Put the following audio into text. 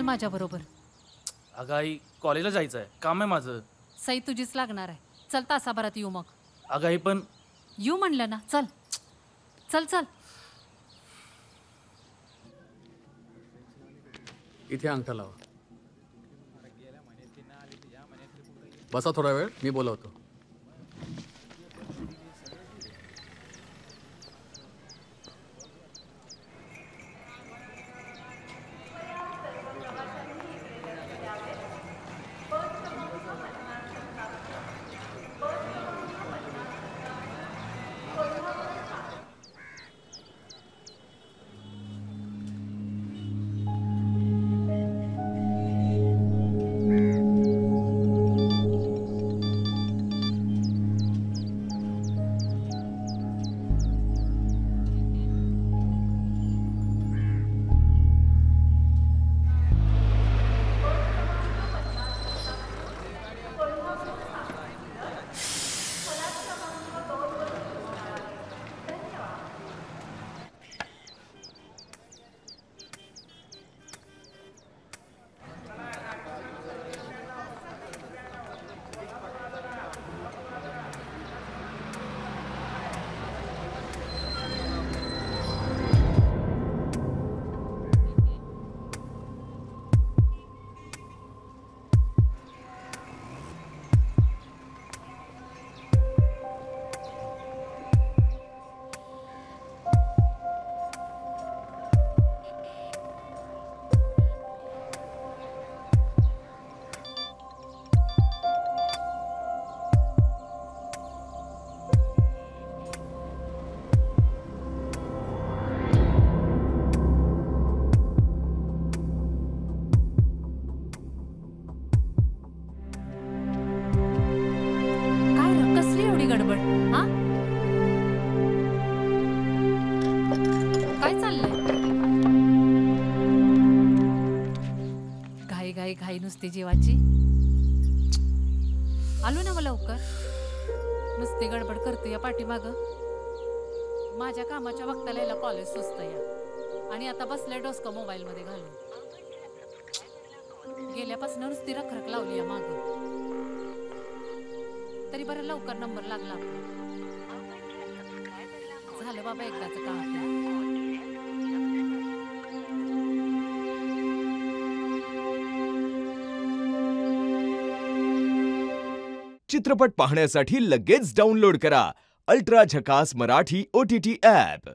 चल माझ्या बरोबर. अगं आई कॉलेजला जायचं आहे, काम आहे माझं. सई तुझीच लागणार आहे. चल तासाभरात येऊ मग. अगं आई पण येऊ म्हणलं ना. चल चल चल. इथे अंगठा लावा. बसा थोडा वेळ, मी बोलवतो. गडबड हा? काय चाललंय? घाई घाई घाई नुसती जीवाची. आलो ना मग लवकर. नुसती गडबड करते या पाठीमाग. माझ्या कामाच्या वक्ताला याला कॉलेज सुचत या आणि आता बसले डोसका मोबाईल मध्ये घालून. गेल्यापासून नुसती रखरख लावली या माग. तरी बरं लवकर नंबर लागला आपला. झालं बाबा एकदाच काम. चित्रपट पाहण्यासाठी लगेच डाउनलोड करा अल्ट्रा झकास मराठी OTT ॲप.